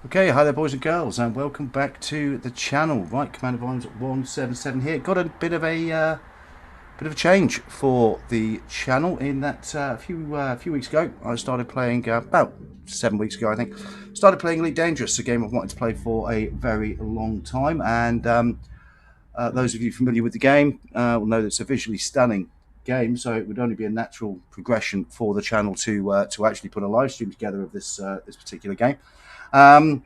Okay, hi there boys and girls, and welcome back to the channel. Right, Commander Vimes 177 here. Got a bit of a change for the channel in that a few weeks ago I started playing, about 7 weeks ago I think, started playing Elite Dangerous, a game I've wanted to play for a very long time. And those of you familiar with the game will know that it's a visually stunning game, so it would only be a natural progression for the channel to actually put a live stream together of this particular game. So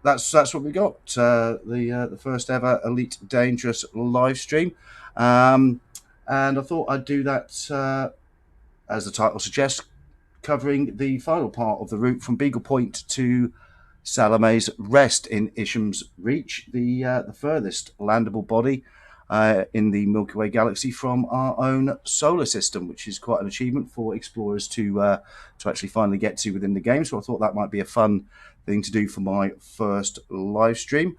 that's what we got. The first ever Elite Dangerous live stream, and I thought I'd do that as the title suggests, covering the final part of the route from Beagle Point to Salome's Rest in Isham's Reach, the furthest landable body in the Milky Way galaxy from our own solar system, which is quite an achievement for explorers to actually finally get to within the game. So I thought that might be a fun thing to do for my first live stream.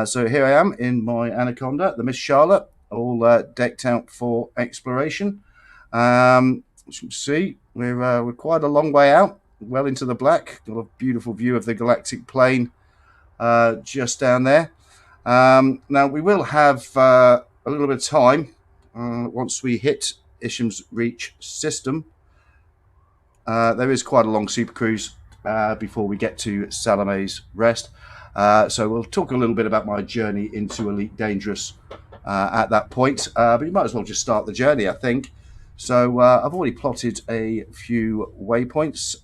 So here I am in my Anaconda, the Miss Charlotte, all decked out for exploration. As you can see, we're quite a long way out, well into the black. Got a beautiful view of the galactic plane just down there. Now we will have a little bit of time once we hit Isham's Reach system. There is quite a long super cruise before we get to Salome's Rest. So we'll talk a little bit about my journey into Elite Dangerous at that point. But you might as well just start the journey, I think. So I've already plotted a few waypoints.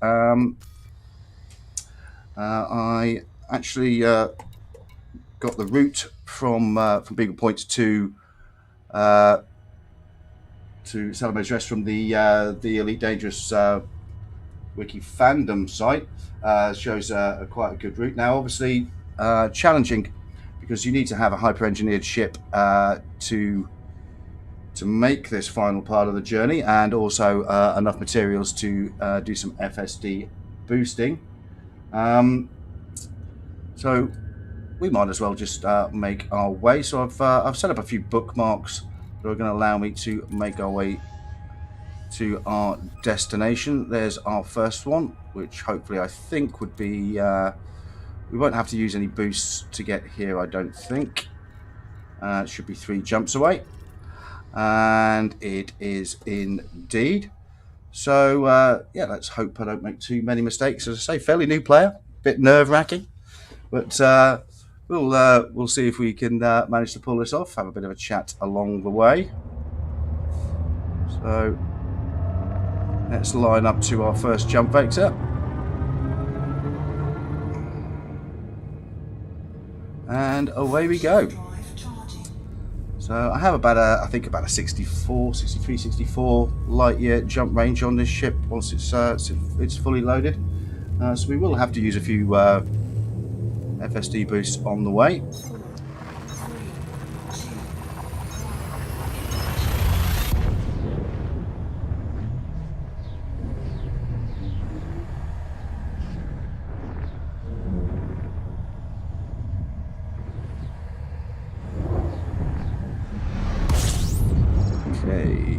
I actually got the route from Beagle Point to Salome's Rest from the Elite Dangerous wiki fandom site. Shows quite a good route. Now, obviously, challenging because you need to have a hyper-engineered ship to make this final part of the journey, and also enough materials to do some FSD boosting. So we might as well just make our way. So I've set up a few bookmarks that are going to allow me to make our way to our destination. There's our first one, which hopefully I think would be... we won't have to use any boosts to get here, I don't think. It should be 3 jumps away. And it is indeed. So, yeah, let's hope I don't make too many mistakes. As I say, fairly new player, bit nerve-wracking. But we'll see if we can manage to pull this off, have a bit of a chat along the way. So let's line up to our first jump vector. And away we go. So I have I think about a 63, 64 light year jump range on this ship once it's fully loaded. So we will have to use a few FSD boosts on the way. Okay.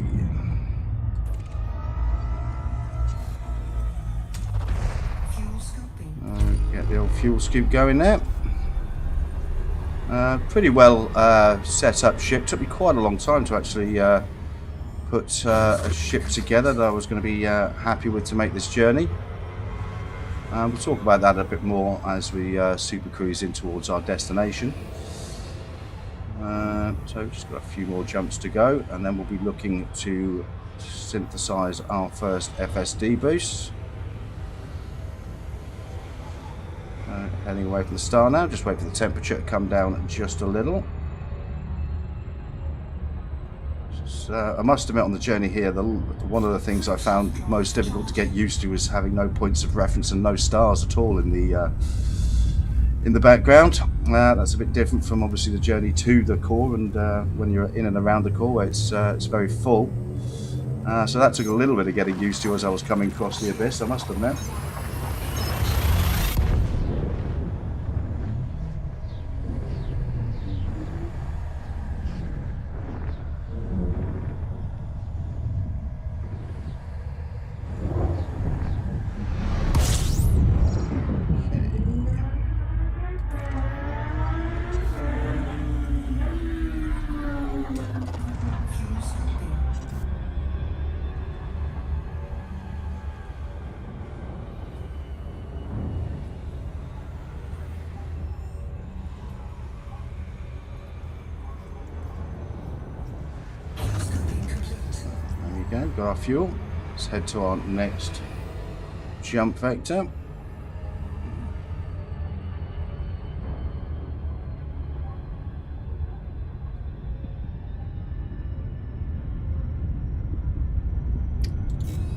Get the old fuel scoop going there. Pretty well set up ship. Took me quite a long time to actually put a ship together that I was going to be happy with to make this journey. We'll talk about that a bit more as we super cruise in towards our destination. So just got a few more jumps to go, and then we'll be looking to synthesize our first FSD boost. Heading away from the star now, just wait for the temperature to come down just a little. I must admit, on the journey here, one of the things I found most difficult to get used to is having no points of reference and no stars at all in the background. That's a bit different from obviously the journey to the core, and when you're in and around the core, where it's very full. So that took a little bit of getting used to as I was coming across the abyss, I must admit. Okay, got our fuel. Let's head to our next jump vector.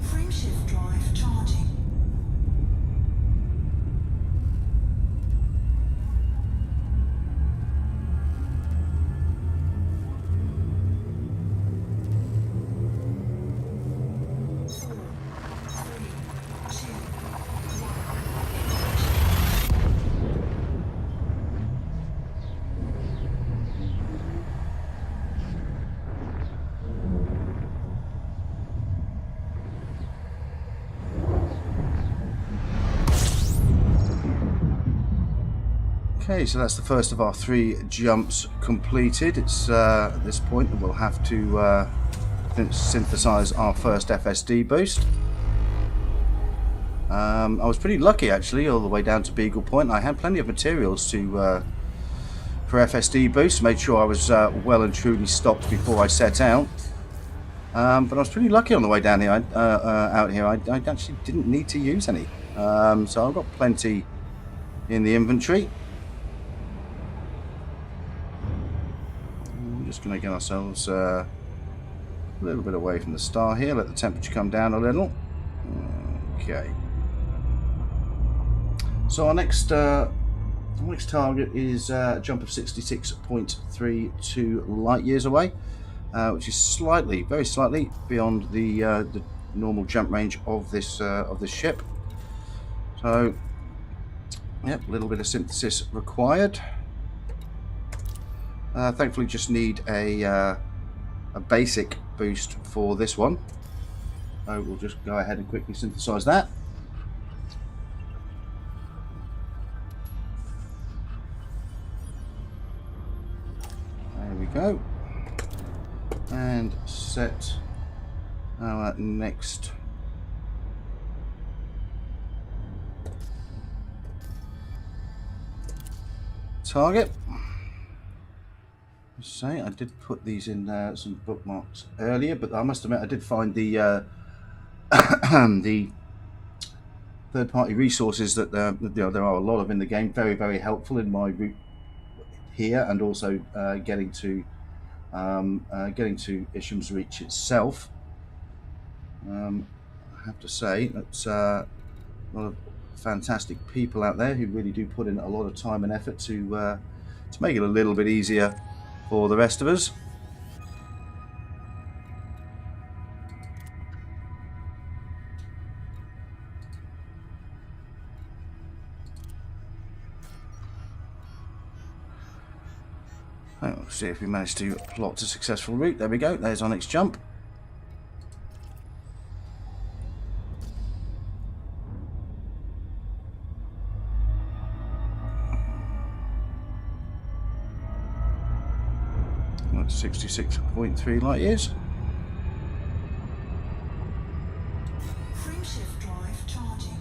Frameshift drive charging. Okay, so that's the first of our 3 jumps completed. It's at this point that we'll have to synthesize our first FSD boost. I was pretty lucky actually, all the way down to Beagle Point. I had plenty of materials to for FSD boost. Made sure I was well and truly stocked before I set out. But I was pretty lucky on the way down here. Out here, I actually didn't need to use any, so I've got plenty in the inventory. We're just going to get ourselves a little bit away from the star here. Let the temperature come down a little. Okay. So our next target is a jump of 66.32 light years away, which is slightly, very slightly beyond the normal jump range of this ship. So, yep, a little bit of synthesis required. Thankfully, just need a basic boost for this one. So we'll just go ahead and quickly synthesize that. There we go. And set our next target. Say I did put these in some bookmarks earlier, but I must admit I did find the the third-party resources that there are a lot of in the game very, very helpful in my route here, and also getting to Isham's Reach itself. I have to say that's a lot of fantastic people out there who really do put in a lot of time and effort to make it a little bit easier for the rest of us. Let's see if we manage to plot a successful route. There we go. There's our next jump. That's 66.3 light years. Frameshift drive charging.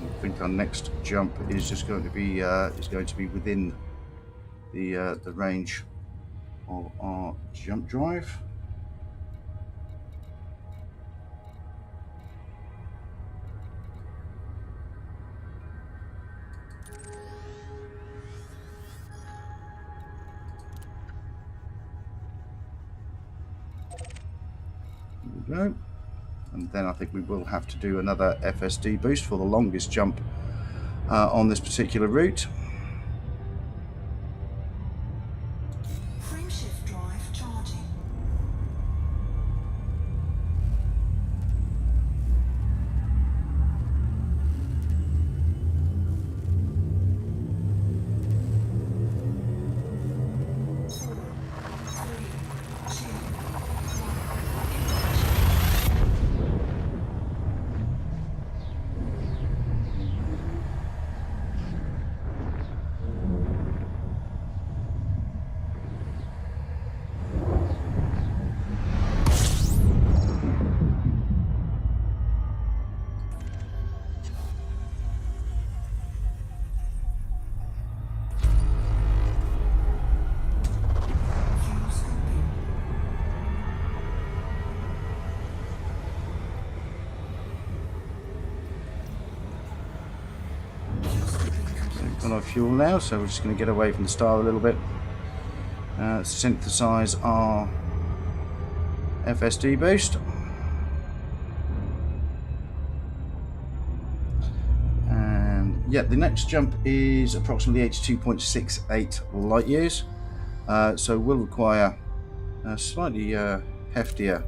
I think our next jump is just going to be within the range of our jump drive. go. And then I think we will have to do another FSD boost for the longest jump on this particular route. Frameshift drive charging. Got our fuel now, so we're just going to get away from the star a little bit. Synthesize our FSD boost. And yeah, the next jump is approximately 82.68 light years. So we'll require a slightly heftier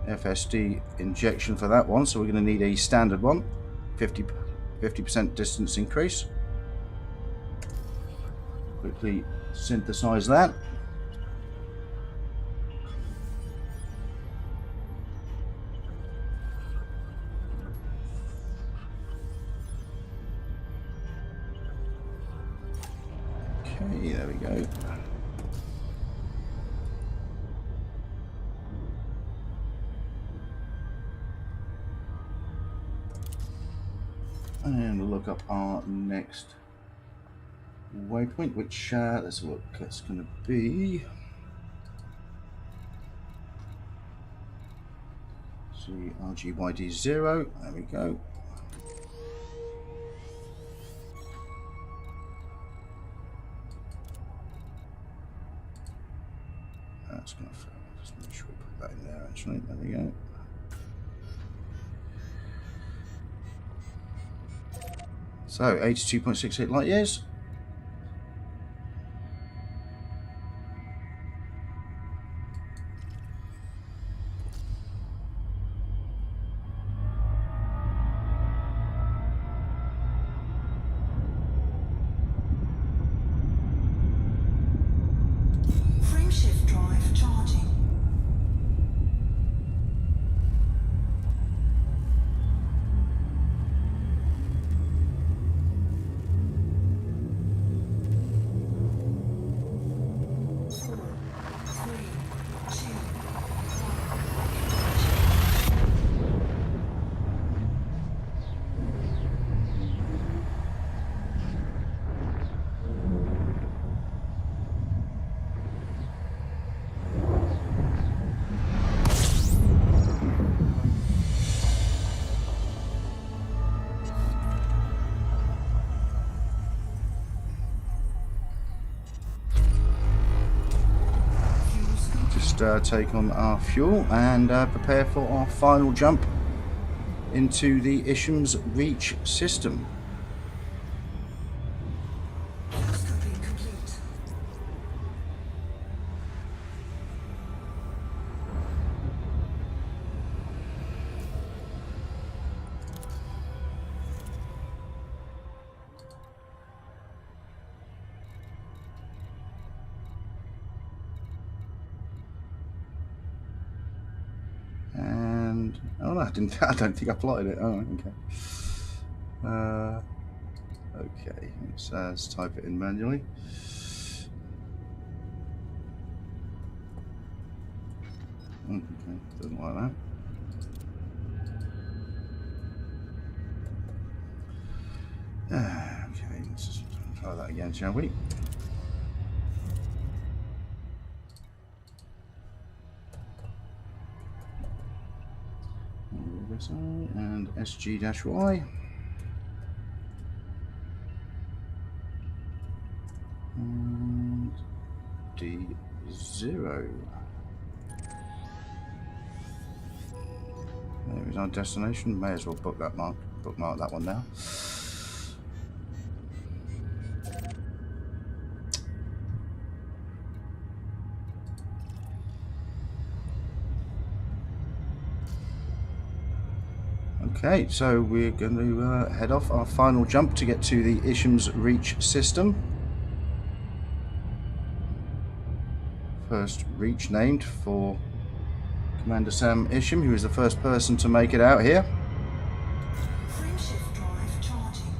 FSD injection for that one. So we're going to need a standard one, 50% distance increase. Quickly synthesize that. Okay, there we go. And we'll look up our next waypoint, which let's look, it's going to be RGYD0. There we go. That's going to fail. Just make sure we put that in there. Actually, there we go. So 82.68 light years. Frameshift drive charging. Take on our fuel and prepare for our final jump into the Isham's Reach system. Scoping complete. And oh no, I don't think I plotted it. Oh, okay. Okay, let's type it in manually. Okay, doesn't like that. Okay, let's just try that again, shall we? And SG-Y. And D0. There is our destination. May as well bookmark that one now. Okay, so we're going to head off our final jump to get to the Isham's Reach system. First reach named for Commander Sam Isham, who is the first person to make it out here. Frameshift drive charging.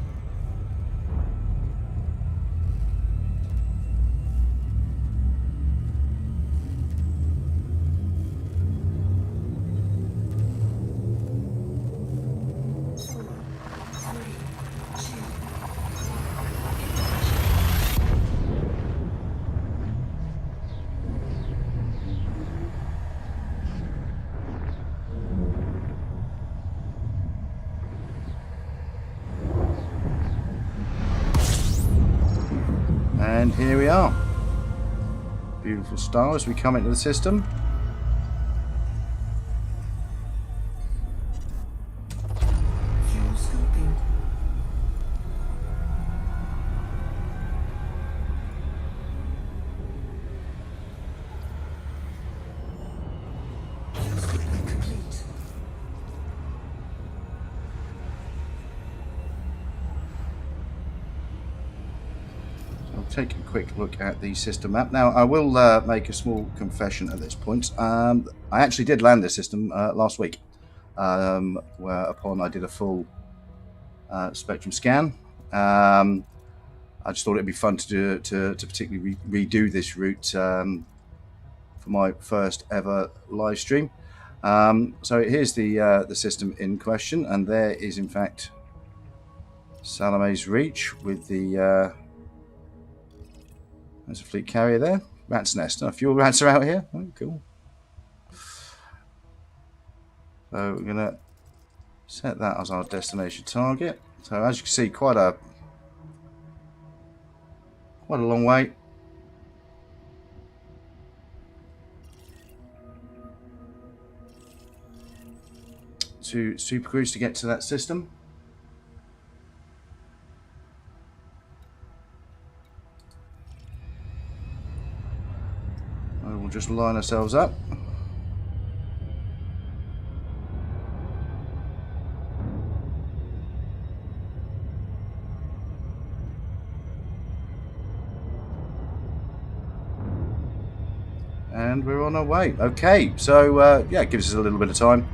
And here we are. Beautiful star as we come into the system. Fuel scoping. Fuel scoping complete. I'll take a quick look at the system map. Now, I will make a small confession at this point. I actually did land this system last week, whereupon I did a full spectrum scan. I just thought it'd be fun to particularly redo this route for my first ever live stream. So here's the system in question, and there is in fact Salome's Reach with the there's a fleet carrier there. Rat's nest. A few rats are out here. Oh, cool. So we're gonna set that as our destination target. So as you can see, quite a long way. To Super Cruise to get to that system. We'll just line ourselves up. And we're on our way. Okay, so yeah, it gives us a little bit of time.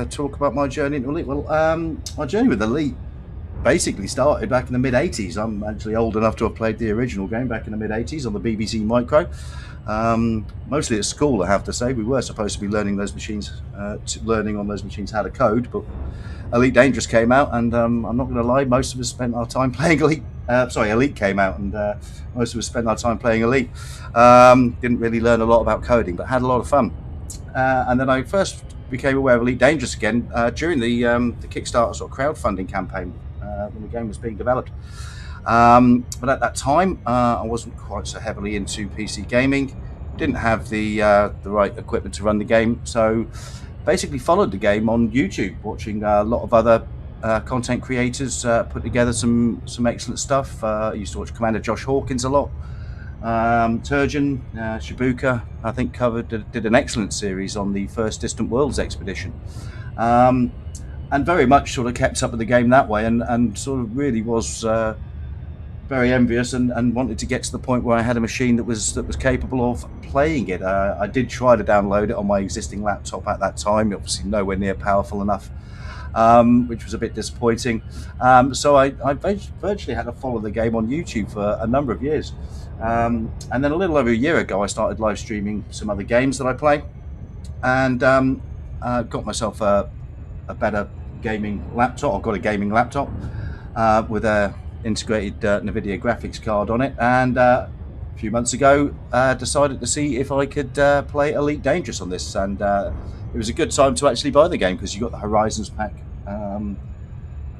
Talk about my journey into Elite. Well, my journey with Elite basically started back in the mid-80s. I'm actually old enough to have played the original game back in the mid-80s on the BBC Micro. Mostly at school, I have to say. We were supposed to be learning those machines, learning on those machines how to code, but Elite Dangerous came out, and I'm not going to lie, most of us spent our time playing Elite. Elite came out, and most of us spent our time playing Elite. Didn't really learn a lot about coding, but had a lot of fun. And then I first became aware of Elite Dangerous again during the Kickstarter sort of crowdfunding campaign when the game was being developed. But at that time, I wasn't quite so heavily into PC gaming. Didn't have the right equipment to run the game, so basically followed the game on YouTube, watching a lot of other content creators put together some excellent stuff. I used to watch Commander Josh Hawkins a lot. Turgeon, Shibuka, I think did an excellent series on the first Distant Worlds expedition. And very much sort of kept up with the game that way, and sort of really was very envious and wanted to get to the point where I had a machine that was capable of playing it. I did try to download it on my existing laptop at that time, obviously nowhere near powerful enough, which was a bit disappointing. So I virtually had to follow the game on YouTube for a number of years. And then a little over a year ago, I started live streaming some other games that I play, and got myself a better gaming laptop. I've got a gaming laptop with a integrated NVIDIA graphics card on it, and a few months ago decided to see if I could play Elite Dangerous on this, and it was a good time to actually buy the game because you got the Horizons pack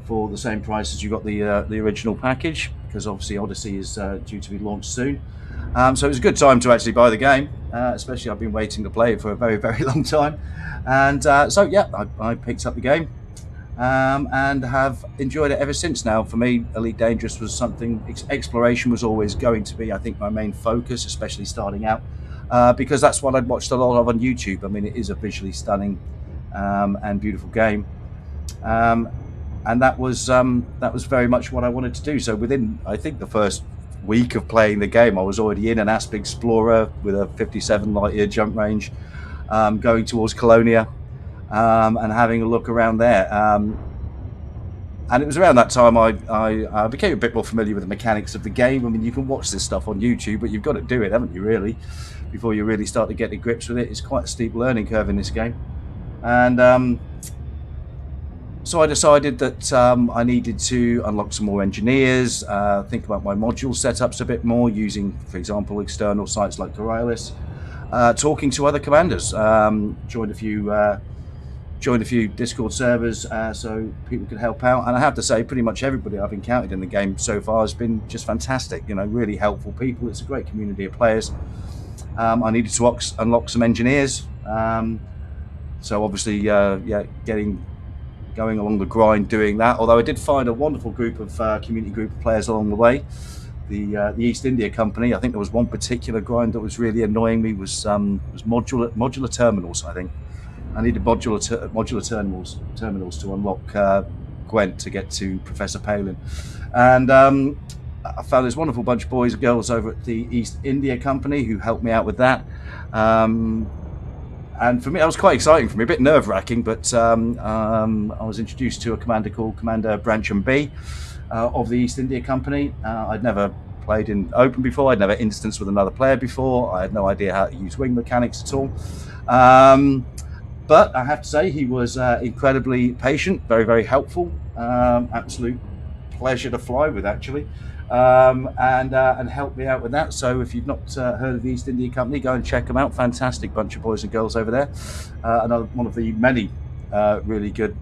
for the same price as you got the original package, because obviously Odyssey is due to be launched soon. So it was a good time to actually buy the game, especially I've been waiting to play it for a very, very long time. And so, yeah, I picked up the game and have enjoyed it ever since. Now, for me, Elite Dangerous was something, exploration was always going to be, I think, my main focus, especially starting out, because that's what I'd watched a lot of on YouTube. I mean, it is a visually stunning and beautiful game. Um, and that was very much what I wanted to do. So within, I think, the first week of playing the game, I was already in an Asp Explorer with a 57 light year jump range, going towards Colonia, and having a look around there. And it was around that time I became a bit more familiar with the mechanics of the game. I mean, you can watch this stuff on YouTube, but you've got to do it, haven't you, really, before you really start to get to grips with it. It's quite a steep learning curve in this game. And so I decided that I needed to unlock some more engineers, think about my module setups a bit more, using, for example, external sites like Coriolis, talking to other commanders, joined a few Discord servers so people could help out. And I have to say, pretty much everybody I've encountered in the game so far has been just fantastic, really helpful people. It's a great community of players. I needed to unlock some engineers. So obviously, going along the grind doing that, although I did find a wonderful community group of players along the way. The East India Company, I think there was one particular grind that was really annoying me, was modular terminals. I think I needed modular terminals to unlock Gwent to get to Professor Palin. And I found this wonderful bunch of boys and girls over at the East India Company who helped me out with that. And for me, that was quite exciting for me, a bit nerve-wracking, but I was introduced to a commander called Commander Brancham B of the East India Company. I'd never played in open before. I'd never instanced with another player before. I had no idea how to use wing mechanics at all. But I have to say, he was incredibly patient, very, very helpful. Absolute pleasure to fly with, actually. And help me out with that. So if you've not heard of the East India Company, go and check them out. Fantastic bunch of boys and girls over there. Another one of the many really good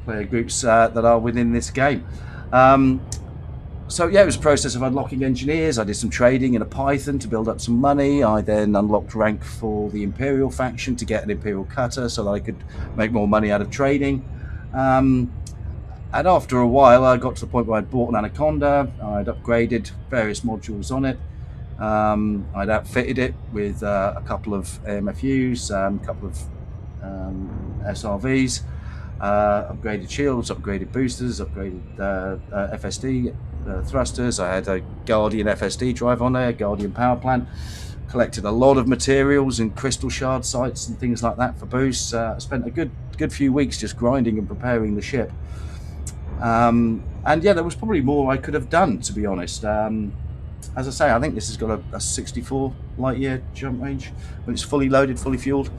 player groups that are within this game. So yeah, it was a process of unlocking engineers. I did some trading in a Python to build up some money. I then unlocked rank for the Imperial faction to get an Imperial cutter so that I could make more money out of trading. And after a while, I got to the point where I'd bought an Anaconda. I'd upgraded various modules on it. I'd outfitted it with a couple of AMFUs, a couple of SRVs, upgraded shields, upgraded boosters, upgraded FSD thrusters. I had a Guardian FSD drive on there, Guardian power plant. Collected a lot of materials and crystal shard sites and things like that for boosts. I spent a good few weeks just grinding and preparing the ship. And yeah, there was probably more I could have done, to be honest. As I say, I think this has got a 64 light year jump range when it's fully loaded, fully fueled.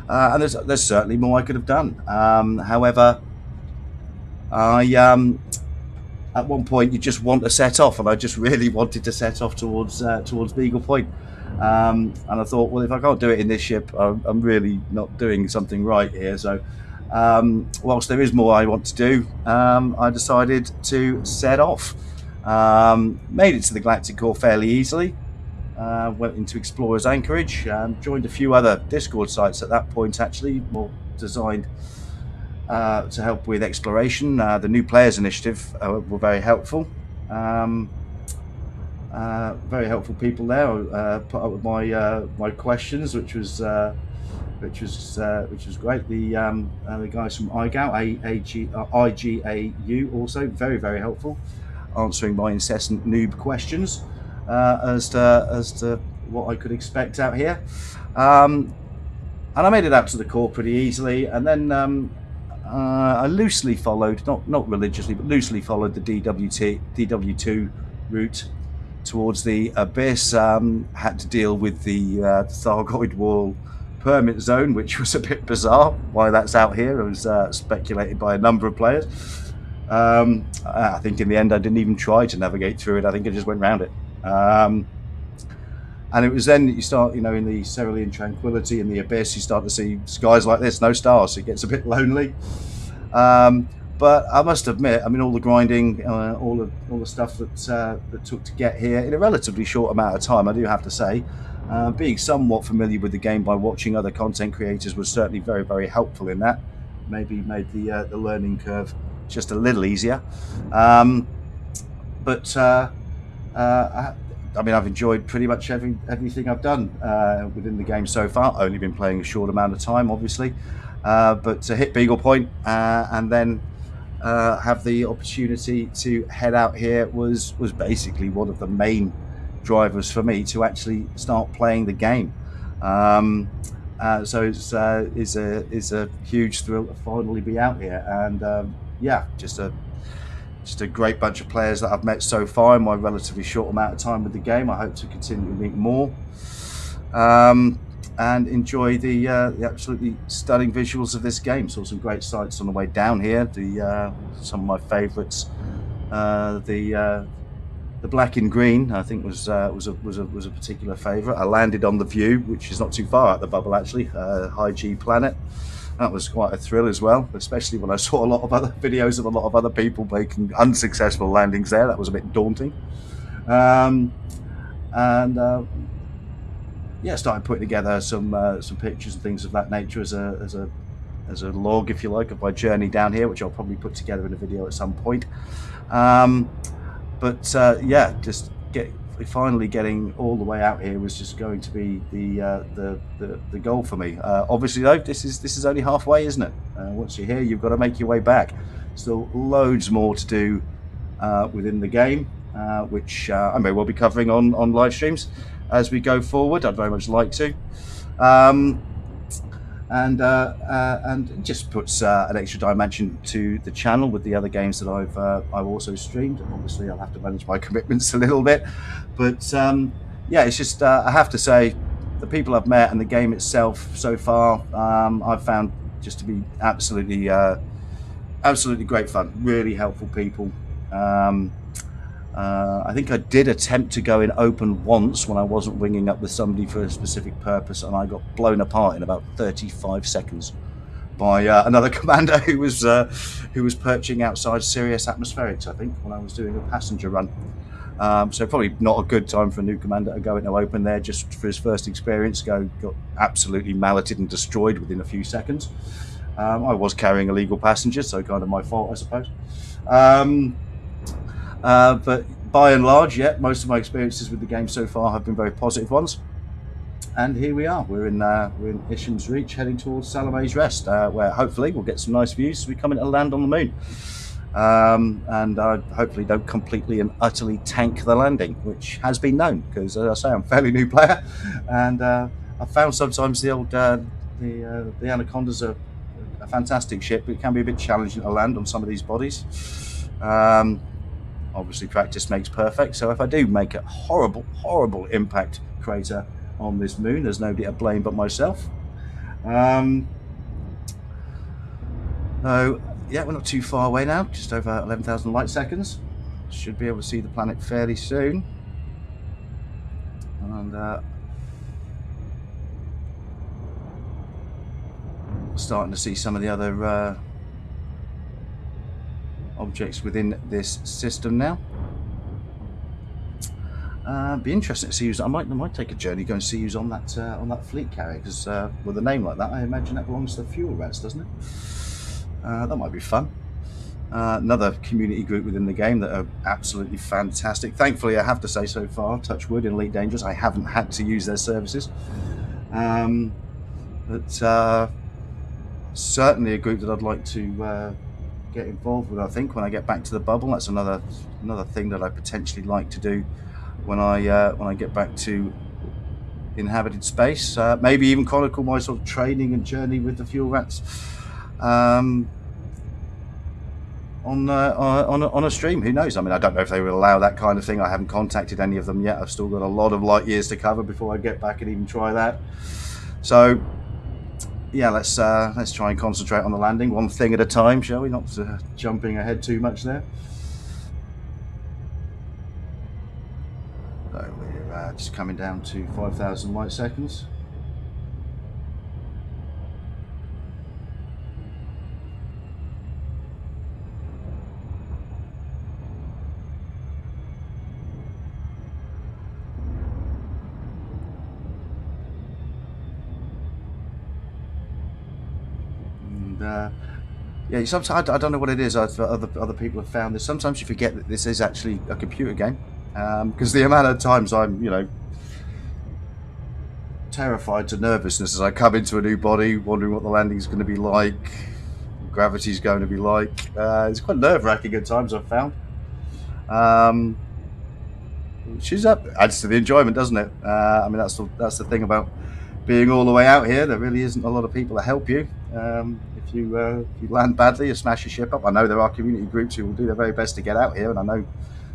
And there's certainly more I could have done. However, at one point you just want to set off, and I just really wanted to set off towards Beagle Point. And I thought, well, if I can't do it in this ship, I'm really not doing something right here. So whilst there is more I want to do, I decided to set off. Made it to the Galactic Core fairly easily. Went into Explorer's Anchorage, joined a few other Discord sites at that point, actually, more designed to help with exploration. The New Players Initiative were very helpful. Very helpful people there. Put up with my questions, which was great. The guys from IGAU also very, very helpful, answering my incessant noob questions as to what I could expect out here. And I made it out to the core pretty easily, and then I loosely followed, not religiously, but loosely followed the DW2 route towards the Abyss. Had to deal with the Thargoid Wall permit zone, which was a bit bizarre. Why that's out here, it was speculated by a number of players. I think in the end I didn't even try to navigate through it. I think I just went round it. And it was then that you start, in the Cerulean Tranquility and the Abyss, you start to see skies like this, no stars. So it gets a bit lonely. But I must admit, I mean, all the grinding, all the stuff that took to get here in a relatively short amount of time, I do have to say, being somewhat familiar with the game by watching other content creators was certainly very, very helpful in that. Maybe made the learning curve just a little easier. But I mean, I've enjoyed pretty much everything I've done within the game so far. Only been playing a short amount of time, obviously, but to hit Beagle Point and then have the opportunity to head out here was basically one of the main drivers for me to actually start playing the game. So it's a huge thrill to finally be out here, and yeah, just a great bunch of players that I've met so far in my relatively short amount of time with the game. I hope to continue to meet more. And enjoy the absolutely stunning visuals of this game. Saw some great sights on the way down here. Some of my favourites, the black and green, I think was a particular favourite. I landed on the View, which is not too far out the bubble actually. High G planet. That was quite a thrill as well, especially when I saw a lot of other videos of a lot of other people making unsuccessful landings there. That was a bit daunting. Yeah, started putting together some pictures and things of that nature as a log, if you like, of my journey down here, which I'll probably put together in a video at some point. Yeah, just finally getting all the way out here was just going to be the goal for me. Obviously, though, this is only halfway, isn't it? Once you're here, you've got to make your way back. Still loads more to do within the game, which I may well be covering on live streams as we go forward. I'd very much like to. And it just puts an extra dimension to the channel with the other games that I've also streamed. Obviously, I'll have to manage my commitments a little bit, but yeah, it's just I have to say, the people I've met and the game itself so far, I've found just to be absolutely great fun. Really helpful people. I think I did attempt to go in open once when I wasn't ringing up with somebody for a specific purpose, and I got blown apart in about 35 seconds by another commander who was perching outside Sirius Atmospherics, I think, when I was doing a passenger run. So probably not a good time for a new commander to go into open there just for his first experience. Got absolutely malleted and destroyed within a few seconds. I was carrying illegal passengers, so kind of my fault, I suppose. But by and large, yeah, most of my experiences with the game so far have been very positive ones. And here we are. We're in Isham's Reach, heading towards Salome's Rest, where hopefully we'll get some nice views as we come in to land on the moon. And I hopefully don't completely and utterly tank the landing, which has been known because, as I say, I'm a fairly new player, and I've found sometimes the old the Anaconda's a fantastic ship, but it can be a bit challenging to land on some of these bodies. Obviously, practice makes perfect. So if I do make a horrible impact crater on this moon, there's nobody to blame but myself. So yeah, we're not too far away now, just over 11,000 light seconds. Should be able to see the planet fairly soon. And starting to see some of the other objects within this system now. Be interesting to see who's. I might take a journey, go and see who's on that fleet carrier, because with a name like that, I imagine that belongs to the fuel rats, doesn't it? That might be fun. Another community group within the game that are absolutely fantastic. Thankfully, I have to say, so far, touch wood, in Elite Dangerous, I haven't had to use their services. But certainly a group that I'd like to get involved with. I think when I get back to the bubble, that's another thing that I potentially like to do when I get back to inhabited space. Maybe even chronicle my sort of training and journey with the fuel rats on a stream. Who knows? I mean, I don't know if they will allow that kind of thing. I haven't contacted any of them yet. I've still got a lot of light years to cover before I get back and even try that. So yeah, let's try and concentrate on the landing, one thing at a time, shall we? Not jumping ahead too much there. So we're just coming down to 5,000 light seconds. And yeah, sometimes I don't know what it is. Other people have found this. Sometimes you forget that this is actually a computer game, because the amount of times I'm terrified to nervousness as I come into a new body, wondering what the landing's going to be like, gravity's going to be like. It's quite nerve-wracking at times, I've found. Which is adds to the enjoyment, doesn't it? I mean, that's the thing about being all the way out here. There really isn't a lot of people to help you. If you land badly or smash your ship up, I know there are community groups who will do their very best to get out here, and I know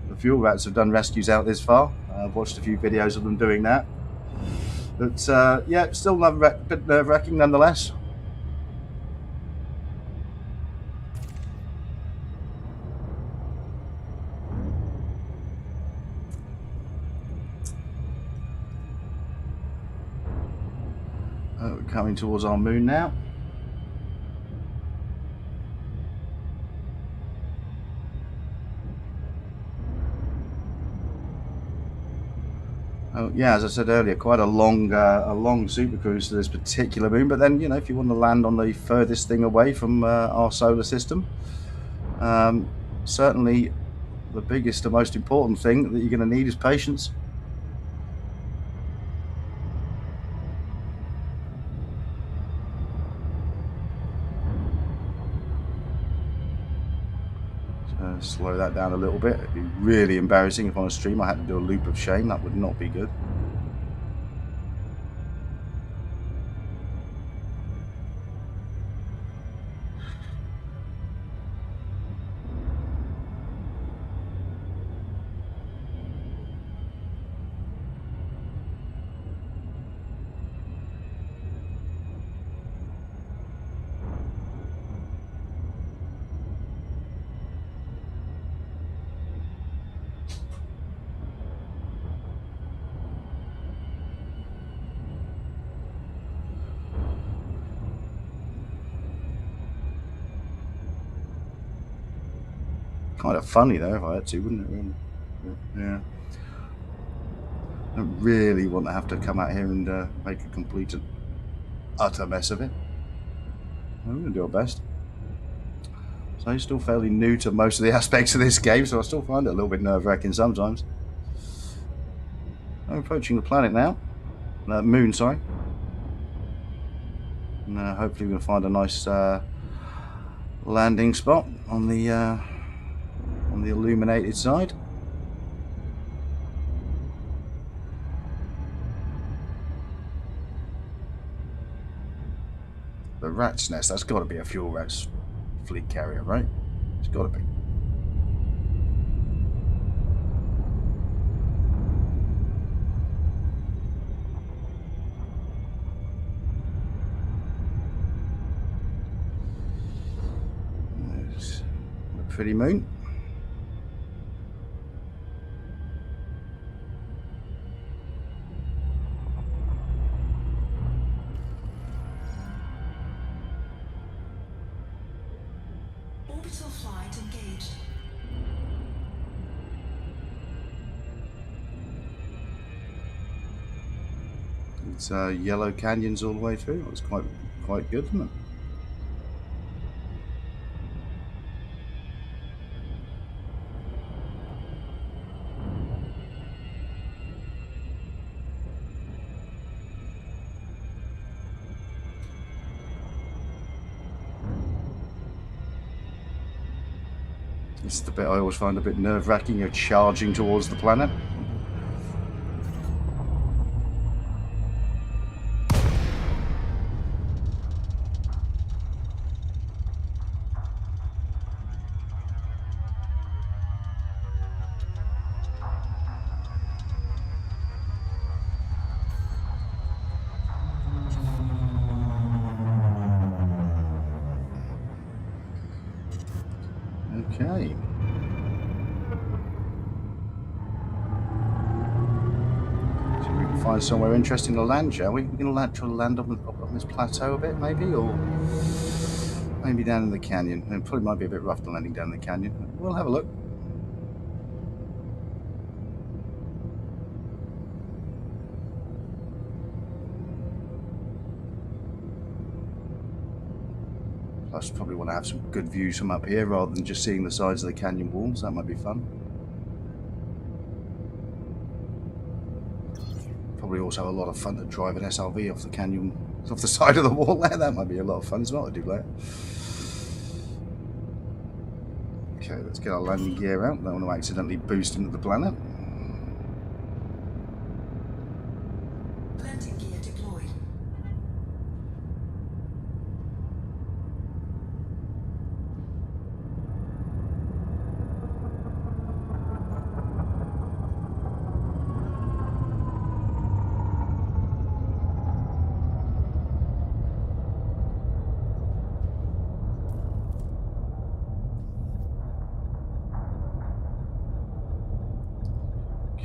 the fuel rats have done rescues out this far. I've watched a few videos of them doing that. But yeah, still a bit nerve-wracking nonetheless. We're coming towards our moon now. Oh, yeah, as I said earlier, quite a long super cruise to this particular moon. But then, if you want to land on the furthest thing away from our solar system, certainly the biggest and most important thing that you're going to need is patience. Slow that down a little bit. It'd be really embarrassing if on a stream I had to do a loop of shame. That would not be good. Kind of funny though if I had to, wouldn't it? Really? Yeah. I don't really want to have to come out here and make a complete and utter mess of it. I'm going to do our best. So I'm still fairly new to most of the aspects of this game, so I still find it a little bit nerve-wracking sometimes. I'm approaching the planet now. Moon, sorry. And hopefully we're going to find a nice landing spot on the illuminated side. The rat's nest, that's got to be a fuel rat's fleet carrier, right? It's got to be. There's a pretty moon. Orbital flight engaged. It's yellow canyons all the way through. It's quite good, isn't it? This is the bit I always find a bit nerve-wracking. You're charging towards the planet. Okay. So we can find somewhere interesting to land, shall we? We're going to try to land on this plateau a bit, maybe, or maybe down in the canyon. It probably might be a bit rough to landing down in the canyon. We'll have a look. Plus, probably want to have some good views from up here rather than just seeing the sides of the canyon walls. That might be fun. Probably also have a lot of fun to drive an SRV off the canyon, off the side of the wall there. That might be a lot of fun as well to do that. Okay, let's get our landing gear out. Don't want to accidentally boost into the planet. Landing gear deployed.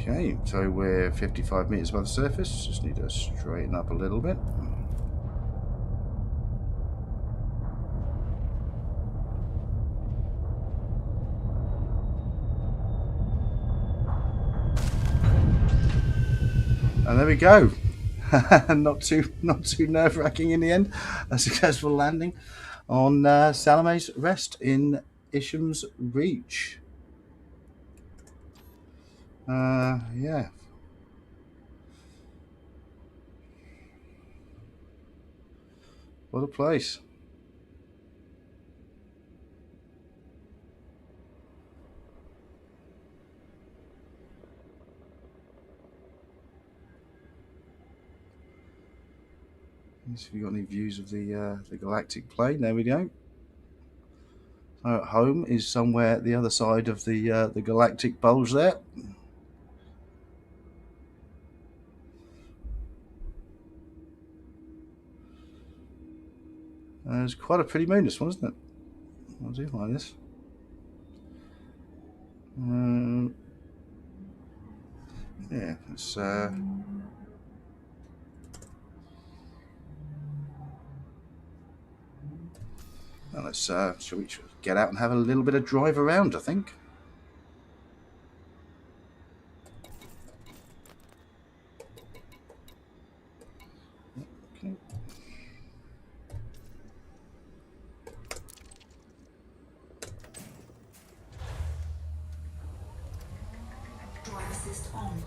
Okay, so we're 55 meters above the surface. Just need to straighten up a little bit. And there we go. not too nerve-wracking in the end. A successful landing on Salome's Rest in Isham's Reach. Yeah. What a place. Let's see if we've got any views of the galactic plane. There we go. So home is somewhere at the other side of the galactic bulge there. It's quite a pretty moon, this one, isn't it? I do like this. Yeah, it's well, let's shall we get out and have a little bit of drive around, I think. Okay. Drive assist on.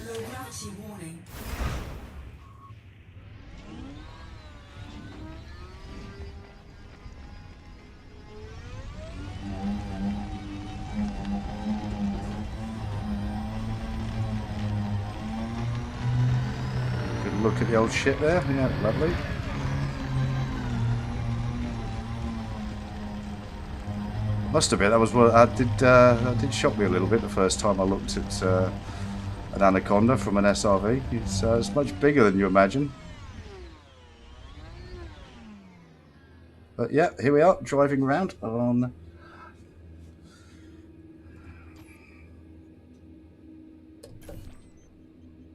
Low gravity warning. Good look at the old ship there. Yeah, lovely. Must have been. That was what I did. That did shock me a little bit the first time I looked at an Anaconda from an SRV. It's much bigger than you imagine. But yeah, here we are driving around on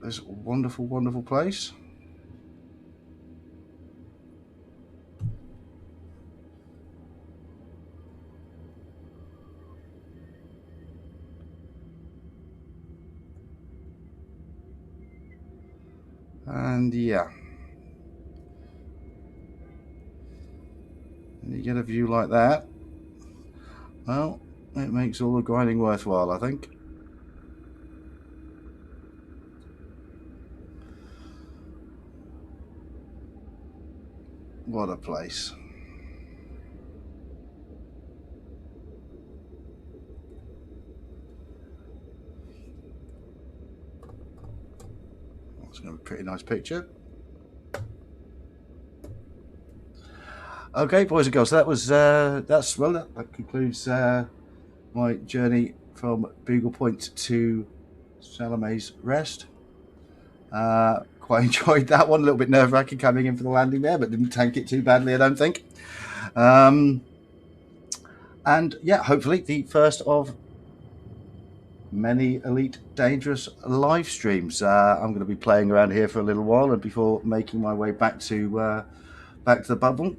this wonderful, wonderful place. And yeah, and you get a view like that, well, it makes all the grinding worthwhile, I think. What a place. That's going to be a pretty nice picture. Okay, boys and girls, that was that concludes my journey from Beagle Point to Salome's Rest. Quite enjoyed that one. A little bit nerve-wracking coming in for the landing there, but didn't tank it too badly, I don't think. And yeah, hopefully the first of many Elite Dangerous live streams. I'm going to be playing around here for a little while, and before making my way back to the bubble.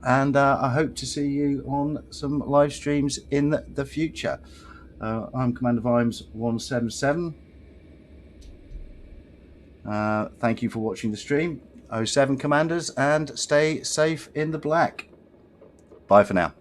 And I hope to see you on some live streams in the future. I'm Commander Vimes 177. Thank you for watching the stream. 07 Commanders, and stay safe in the black. Bye for now.